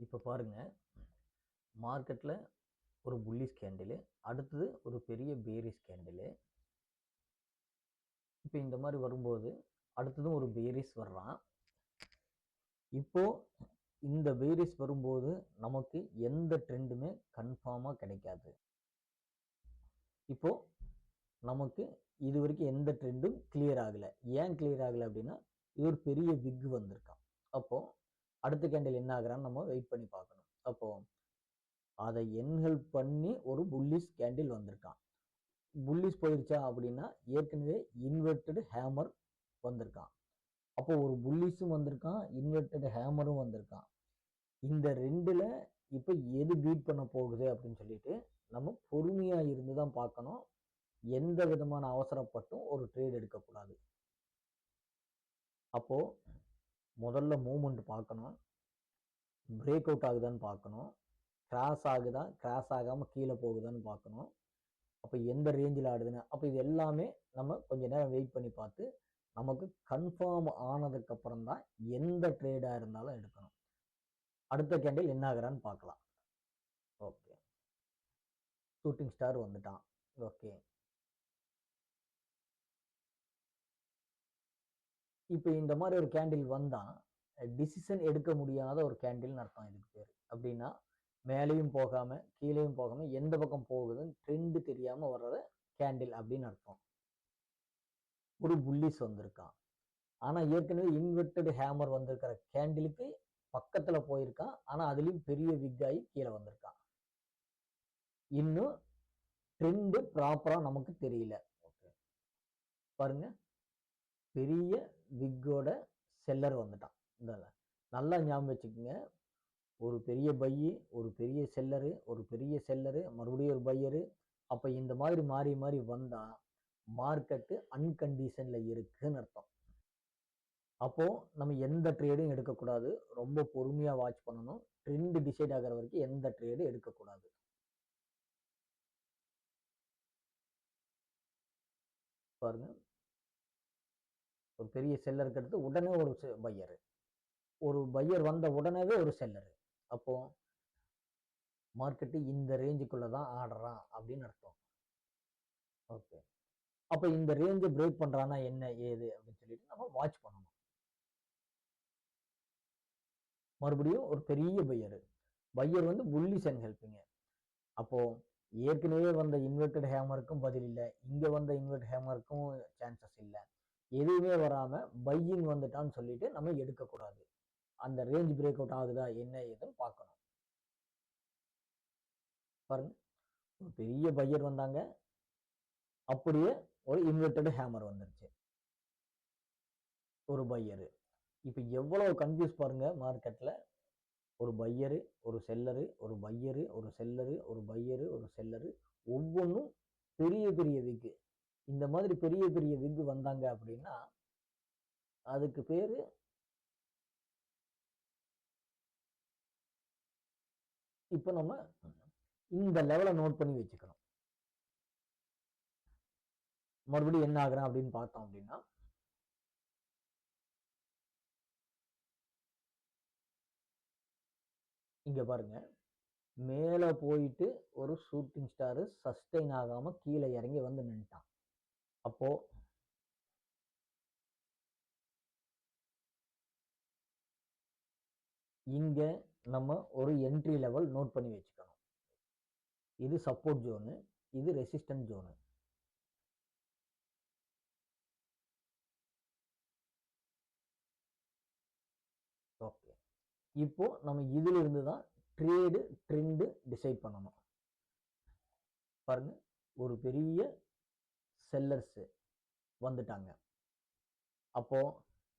இப்போ பாருங்க, மார்க்கெட்ல ஒரு புல்லிஷ் கேண்டிலு, அடுத்தது ஒரு பெரிய பேரிஷ் கேண்டிலு. இப்போ இந்த மாரி வரும்போது, அடுத்ததும் ஒரு பேரிஷ் வர்றான். இப்போ இந்த பேரிஷ் வரும்போது, நமக்கு எந்த ட்ரெண்டுமே கன்ஃபார்மா கிடைக்காது. இப்போ நமக்கு இதுவரைக்கும் எந்த ட்ரெண்டும் கிளியர் ஆகல. ஏன் கிளியர் ஆகல அப்படின்னா, இது ஒரு பெரிய விக் வந்திருக்கான். அப்போ அடுத்த கேண்டில் என்ன ஆகுறான்னு நம்ம வெயிட் பண்ணி பார்க்கணும். அப்போ அதை என்ஹெல்ப் பண்ணி ஒரு புல்லிஷ் கேண்டில் வந்திருக்கான். புல்லிஷ் போயிருச்சா அப்படின்னா ஏற்கனவே இன்வெர்டட் ஹேமர் வந்திருக்கான். அப்போ ஒரு புல்லிஷும் வந்திருக்கான், இன்வெர்டட் ஹேமரும் வந்திருக்கான். இந்த ரெண்டுல இப்ப எது பீட் பண்ண போகுது அப்படின்னு சொல்லிட்டு நம்ம பொறுமையா இருந்து தான் பார்க்கணும். எந்த விதமான அவசரப்பட்டும் ஒரு ட்ரேட் எடுக்கக்கூடாது. அப்போ முதல்ல மூவ்மெண்ட் பார்க்கணும், பிரேக் அவுட் ஆகுதான்னு பார்க்கணும், கிராஸ் ஆகுதா, கிராஸ் ஆகாம கீழே போகுதான்னு பார்க்கணும். அப்போ எந்த ரேஞ்சில் ஆடுதுன்னு அப்போ இது எல்லாமே நம்ம கொஞ்ச நேரம் வெயிட் பண்ணி பார்த்து நமக்கு கன்ஃபார்ம் ஆனதுக்கு அப்புறம் தான் எந்த ட்ரேடா இருந்தாலும் எடுக்கணும். அடுத்த கேண்டில் என்ன ஆகுறான்னு பார்க்கலாம். ஓகே, ஷூட்டிங் ஸ்டார் வந்துட்டான். ஓகே, இப்போ இந்த மாதிரி ஒரு கேண்டில் வந்தா டிசிஷன் எடுக்க முடியாத ஒரு கேண்டில்னு அர்த்தம். இதுக்கு பேர் அப்படின்னா மேலேயும் போகாம கீழேயும் போகாம எந்த பக்கம் போகுதுன்னு ட்ரெண்ட் தெரியாம வர்றத கேண்டில் அப்படின்னு அர்த்தம். ஒரு புல்லிஷ் வந்திருக்கான். ஆனா ஏற்கனவே இன்வெர்டட் ஹேமர் வந்திருக்கிற கேண்டிலுக்கு பக்கத்துல போயிருக்கான். ஆனா அதுலயும் பெரிய விக் ஆகி கீழே வந்திருக்கான். இன்னும் ட்ரெண்ட் ப்ராப்பரா நமக்கு தெரியல. ஓகே, பாருங்க, பெரிய விக்கோட செல்லர் வந்துட்டான். இந்த நல்லா ஞாபகம் வச்சுக்கோங்க, ஒரு பெரிய பையி, ஒரு பெரிய செல்லரு, ஒரு பெரிய செல்லரு, மறுபடியும் ஒரு பையரு. அப்ப இந்த மாதிரி மாறி மாறி வந்தா மார்க்கெட்டு அன்கண்டிஷன்ல இருக்குன்னு அர்த்தம். அப்போ நம்ம எந்த ட்ரேடும் எடுக்கக்கூடாது. ரொம்ப பொறுமையா வாட்ச் பண்ணணும். ட்ரெண்ட் டிசைட் ஆகிற வரைக்கும் எந்த ட்ரேடும் எடுக்கக்கூடாது. பாருங்க, ஒரு பெரிய செல்லருக்கு அடுத்து உடனே ஒரு பையர், ஒரு பையர் வந்த உடனேவே ஒரு செல்லரு. அப்போ மார்க்கெட்டு இந்த ரேஞ்சுக்குள்ளதான் ஆடுறான் அப்படின்னு அர்த்தம். ஓகே, அப்ப இந்த ரேஞ்சை பிரேக் பண்றானா என்ன ஏது அப்படின்னு சொல்லிட்டு நம்ம வாட்ச் பண்ணணும். மறுபடியும் ஒரு பெரிய பையர், பையர் வந்து புல்லிஷ் அண்ட் ஹெல்பிங்க. அப்போ ஏற்கனவே வந்த இன்வெர்டட் ஹேமருக்கும் பதில் இல்லை, இங்க வந்த இன்வெர்ட் ஹேமருக்கும் சான்சஸ் இல்லை. எதுவுமே வராம பையிங் வந்துட்டான்னு சொல்லிட்டு நம்ம எடுக்கக்கூடாது. அந்த ரேஞ்ச் பிரேக் அவுட் ஆகுதா என்ன ஏதுன்னு பார்க்கணும். பாருங்க, ஒரு பெரிய பையர் வந்தாங்க, அப்படியே ஒரு இன்வெர்டட் ஹேமர் வந்துருச்சு, ஒரு பையரு. இப்ப எவ்வளவு கன்ஃபியூஸ் பாருங்க மார்க்கெட்ல. ஒரு பையரு, ஒரு செல்லரு, ஒரு பையரு, ஒரு செல்லரு, ஒரு பையரு, ஒரு செல்லரு, ஒவ்வொன்றும் பெரிய பெரிய விக்கு. இந்த மாதிரி பெரிய பெரிய விக்கு வந்தாங்க அப்படின்னா அதுக்கு பேரு இப்ப நம்ம இந்த லெவலை நோட் பண்ணி வச்சுக்கணும். மறுபடியும் என்ன ஆகுறான் அப்படின்னு பார்த்தோம் அப்படின்னா, இங்க பாருங்க, மேல போயிட்டு ஒரு ஷூட்டிங் ஸ்டார் சஸ்டெயின் ஆகாம கீழே இறங்கி வந்து நின்ட்டான். அப்போ இங்க நம்ம ஒரு என்ட்ரி லெவல் நோட் பண்ணி வச்சுக்கணும். இது சப்போர்ட் ஜோனு, இது ரெசிஸ்டன்ட் ஜோனு. ஓகே, இப்போ நம்ம இதுல இருந்து தான் ட்ரேடு ட்ரெண்ட் டிசைட் பண்ணணும். பாருங்க, ஒரு பெரிய செல்லர்ஸ் வந்துட்டாங்க. அப்போ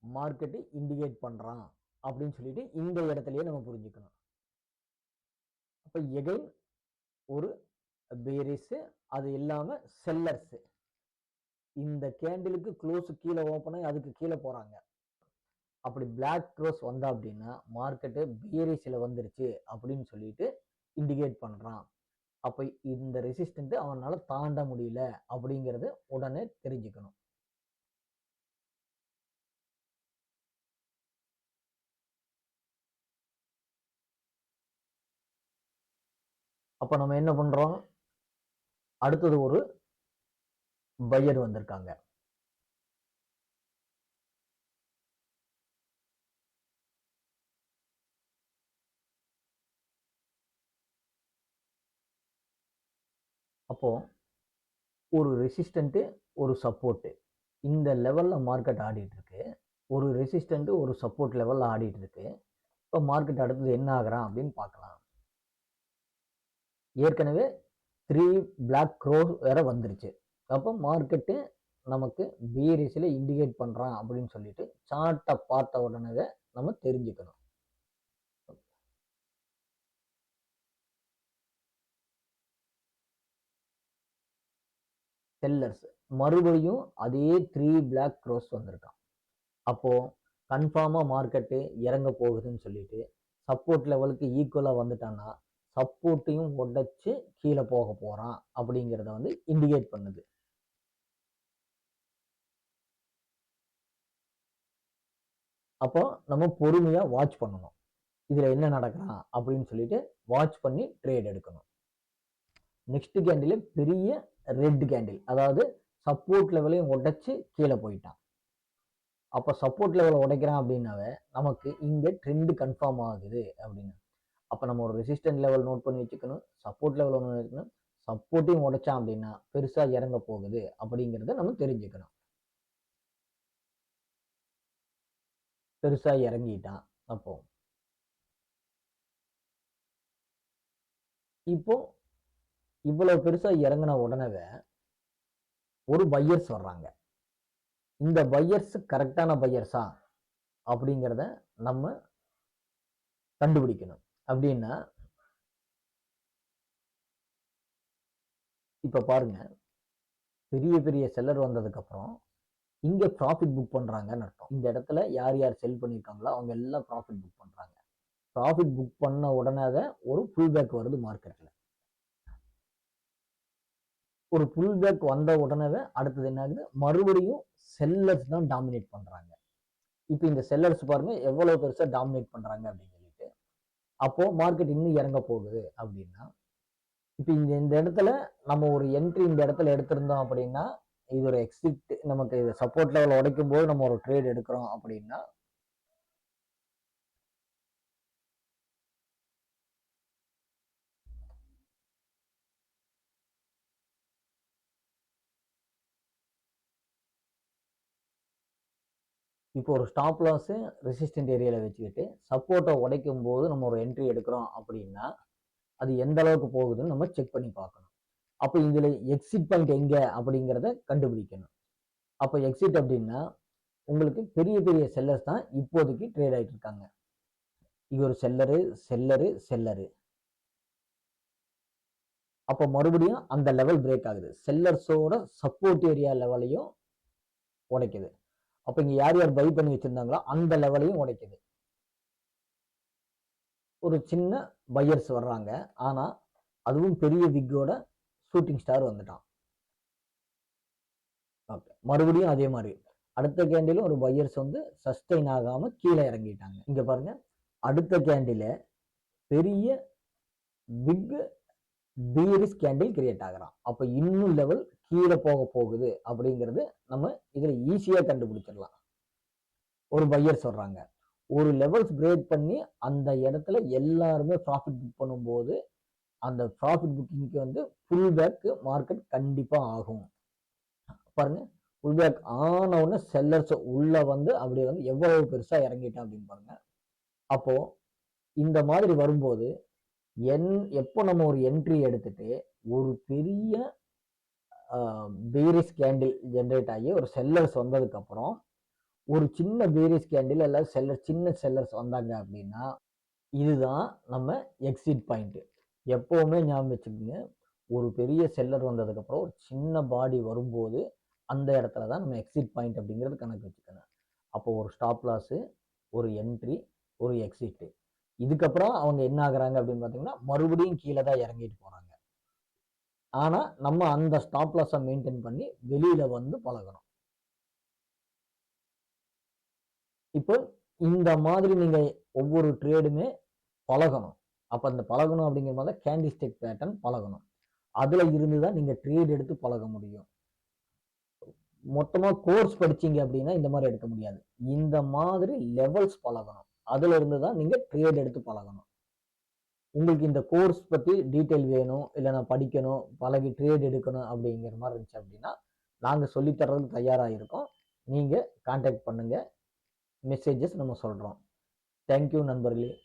மார்க்கெட் இண்டிகேட் பண்றான் அப்படின்னு சொல்லிட்டு இந்த இடத்துலயே நம்ம புரிஞ்சுக்கணும். அப்ப எகைன் ஒரு பேரிஸ், அது இல்லாம செல்லர்ஸ். இந்த கேண்டிலுக்கு க்ளோஸ் கீழே ஓப்பன் ஆகி அதுக்கு கீழே போறாங்க. அப்படி பிளாக் க்ளோஸ் வந்தா அப்படின்னா மார்க்கெட்டு பேரிஸ்ல வந்துருச்சு அப்படின்னு சொல்லிட்டு இண்டிகேட் பண்றான். அப்ப இந்த ரெசிஸ்டன்ட் அவனால தாண்ட முடியல அப்படிங்கறது உடனே தெரிஞ்சுக்கணும். அப்ப நம்ம என்ன பண்றோம், அடுத்தது ஒரு பையர் வந்திருக்காங்க. அப்போ ஒரு ரெசிஸ்டன்ட், ஒரு சப்போர்ட், இந்த லெவல்ல மார்க்கெட் ஆடிட்டு இருக்கு. ஒரு ரெசிஸ்டன்ட், ஒரு சப்போர்ட் லெவல்ல ஆடிட்டு இருக்கு. இப்போ மார்க்கெட் அடுத்தது என்ன ஆகுறான் அப்படின்னு பார்க்கலாம். ஏற்கனவே 3 பிளாக் க்ரோ வேற வந்துருச்சு. அப்போ மார்க்கெட்டு நமக்கு பீரிஸ்ல இண்டிகேட் பண்றான் அப்படின்னு சொல்லிட்டு சார்ட்டை பார்த்த உடனே நம்ம தெரிஞ்சுக்கணும். செல்லர்ஸ் மறுபடியும் அதே 3 பிளாக் க்ரோஸ் வந்திருக்கான். அப்போ கன்ஃபார்மா மார்க்கெட்டு இறங்க போகுதுன்னு சொல்லிட்டு சப்போர்ட் லெவலுக்கு ஈக்குவலா வந்துட்டான்னா சப்போர்ட்டையும் உடைச்சு கீழே போக போறான் அப்படிங்கிறத வந்து இண்டிகேட் பண்ணுது. அப்போ நம்ம பொறுமையா வாட்ச் பண்ணணும். இதுல என்ன நடக்கிறான் அப்படின்னு சொல்லிட்டு வாட்ச் பண்ணி ட்ரேட் எடுக்கணும். நெக்ஸ்ட் கேண்டில் பெரிய ரெட் கேண்டில், அதாவது சப்போர்ட் லெவலையும் உடைச்சு கீழே போயிட்டான். அப்போ சப்போர்ட் லெவலை உடைக்கிறான் அப்படின்னாவே நமக்கு இங்க ட்ரெண்ட் கன்ஃபார்ம் ஆகுது அப்படின்னு. அப்போ நம்ம ஒரு ரெசிஸ்டன்ட் லெவல் நோட் பண்ணி வச்சுக்கணும், சப்போர்ட் லெவல் ஒன்று வச்சுக்கணும். சப்போர்ட்டையும் உடைச்சான் அப்படின்னா பெருசா இறங்க போகுது அப்படிங்கிறத நம்ம தெரிஞ்சுக்கணும். பெருசா இறங்கிட்டான். அப்போ இப்போ இவ்வளவு பெருசா இறங்கின உடனே ஒரு பையர்ஸ் வர்றாங்க. இந்த பையர்ஸ் கரெக்டான பையர்ஸா அப்படிங்கிறத நம்ம கண்டுபிடிக்கணும். அப்படின்னா இப்ப பாருங்க, பெரிய பெரிய செல்லர் வந்ததுக்கு அப்புறம் இங்க ப்ராஃபிட் புக் பண்றாங்கன்னு அர்த்தம். இந்த இடத்துல யார் யார் செல் பண்ணிருக்காங்களோ அவங்க எல்லாம் ப்ராஃபிட் புக் பண்றாங்க. ப்ராஃபிட் புக் பண்ண உடனே ஒரு புல் பேக் வருது மார்க்கெட்ல. ஒரு புல் பேக் வந்த உடனே அடுத்தது என்ன ஆகுது, மறுபடியும் செல்லர்ஸ் தான் டாமினேட் பண்றாங்க. இப்போ இந்த செல்லர்ஸ் பாருங்க எவ்வளவு பெருசா டாமினேட் பண்றாங்க அப்படின்னு சொல்லிட்டு. அப்போ மார்க்கெட் இன்னும் இறங்க போகுது அப்படின்னா, இப்போ இந்த இடத்துல நம்ம ஒரு என்ட்ரி இந்த இடத்துல எடுத்திருந்தோம் அப்படின்னா இது ஒரு எக்ஸிட். நமக்கு சப்போர்ட் லெவல் உடைக்கும் போது நம்ம ஒரு ட்ரேட் எடுக்கிறோம் அப்படின்னா இப்போ ஒரு ஸ்டாப் லாஸ் ரெசிஸ்டன்ட் ஏரியால வச்சுக்கிட்டு சப்போர்ட்டை உடைக்கும் போது நம்ம ஒரு என்ட்ரி எடுக்கிறோம் அப்படின்னா அது எந்த அளவுக்கு போகுதுன்னு நம்ம செக் பண்ணி பார்க்கணும். அப்போ இதுல எக்ஸிட் பாயிண்ட் எங்க அப்படிங்கிறத கண்டுபிடிக்கணும். அப்போ எக்ஸிட் அப்படின்னா உங்களுக்கு பெரிய பெரிய செல்லர்ஸ் தான் இப்போதைக்கு ட்ரேட் ஆயிட்டு இருக்காங்க. இது ஒரு செல்லரு செல்லரு செல்லரு. அப்போ மறுபடியும் அந்த லெவல் பிரேக் ஆகுது. செல்லர்ஸோட சப்போர்ட் ஏரியா லெவலையும் உடைக்குது. அப்ப இங்க யார் யார் பை பண்ணி வச்சிருந்தாங்களோ அந்த லெவலையும் உடைக்குது. ஒரு சின்ன பையர்ஸ் வர்றாங்க. ஆனா அதுவும் பெரிய விக்கோட ஷூட்டிங் ஸ்டார் வந்துட்டான். ஓகே, மறுபடியும் அதே மாதிரி அடுத்த கேண்டிலும் ஒரு பையர்ஸ் வந்து சஸ்டைன் ஆகாம கீழே இறங்கிட்டாங்க. இங்க பாருங்க, அடுத்த கேண்டில பெரிய பிக் பீரிஸ் கேண்டில் கிரியேட் ஆகிறான். அப்ப இன்னும் லெவல் கீழே போக போகுது அப்படிங்கிறது நம்ம இதுல ஈஸியா கண்டுபிடிச்சிடலாம். ஒரு பையர்ஸ் வர்றாங்க. ஒரு லெவல்ஸ் பிரேக் பண்ணி அந்த இடத்துல எல்லாருமே ப்ராஃபிட் புக் பண்ணும்போது அந்த ப்ராஃபிட் புக்கிங்க்கு வந்து புல் பேக் மார்க்கெட் கண்டிப்பா ஆகும். பாருங்க, புல் பேக் ஆன உடனே செல்லர்ஸ் உள்ள வந்து அப்படியே வந்து எவ்வளவு பெருசா இறங்கிட்டான் அப்படின்னு பாருங்க. அப்போ இந்த மாதிரி வரும்போது எப்போ நம்ம ஒரு என்ட்ரி எடுத்துட்டு ஒரு பெரிய பேரிஸ் கேண்டில் ஜென்ரேட் ஆகி ஒரு செல்லர்ஸ் வந்ததுக்கு அப்புறம் ஒரு சின்ன பேரிஸ் கேண்டில் அல்லது சின்ன செல்லர்ஸ் வந்தாங்க அப்படின்னா இதுதான் நம்ம எக்ஸிட் பாயிண்ட். எப்பவுமே ஞாபகம் வச்சுக்கோங்க, ஒரு பெரிய செல்லர் வந்ததுக்கு அப்புறம் ஒரு சின்ன பாடி வரும்போது அந்த இடத்துல தான் நம்ம எக்ஸிட் பாயிண்ட் அப்படிங்கிறது கணக்கு வச்சுக்கணும். அப்போ ஒரு ஸ்டாப் லாஸ், ஒரு என்ட்ரி, ஒரு எக்ஸிட். இதுக்கப்புறம் அவங்க என்ன ஆகுறாங்க அப்படின்னு பார்த்தீங்கன்னா மறுபடியும் கீழே தான் இறங்கிட்டு போறாங்க. ஆனா நம்ம அந்த ஸ்டாப் லாஸை மெயின்டைன் பண்ணி வெளியில வந்து பழகணும். இப்போ இந்த மாதிரி நீங்க ஒவ்வொரு ட்ரேடுமே பழகணும். அப்ப அந்த பழகணும் அப்படிங்கிற மாதிரி கேண்டில் ஸ்டிக் பேட்டர்ன் பழகணும். அதுல இருந்து தான் நீங்க ட்ரேட் எடுத்து பழக முடியும். மொத்தமா கோர்ஸ் படிச்சீங்க அப்படின்னா இந்த மாதிரி எடுக்க முடியாது. இந்த மாதிரி லெவல்ஸ் பழகணும். அதுல இருந்து தான் நீங்க ட்ரேட் எடுத்து பழகணும். உங்களுக்கு இந்த கோர்ஸ் பத்தி டீட்டெயில் வேணும், இல்ல நான் படிக்கணும், பழகி ட்ரேட் எடுக்கணும் அப்படிங்கிற மாதிரி இருந்துச்சு அப்படின்னா, நாங்க சொல்லி தர்றதுக்கு தயாரா இருக்கோம். நீங்க கான்டாக்ட் பண்ணுங்க. மெசேஜஸ் நம்ம சொல்றோம். தேங்க் யூ நண்பர்களே.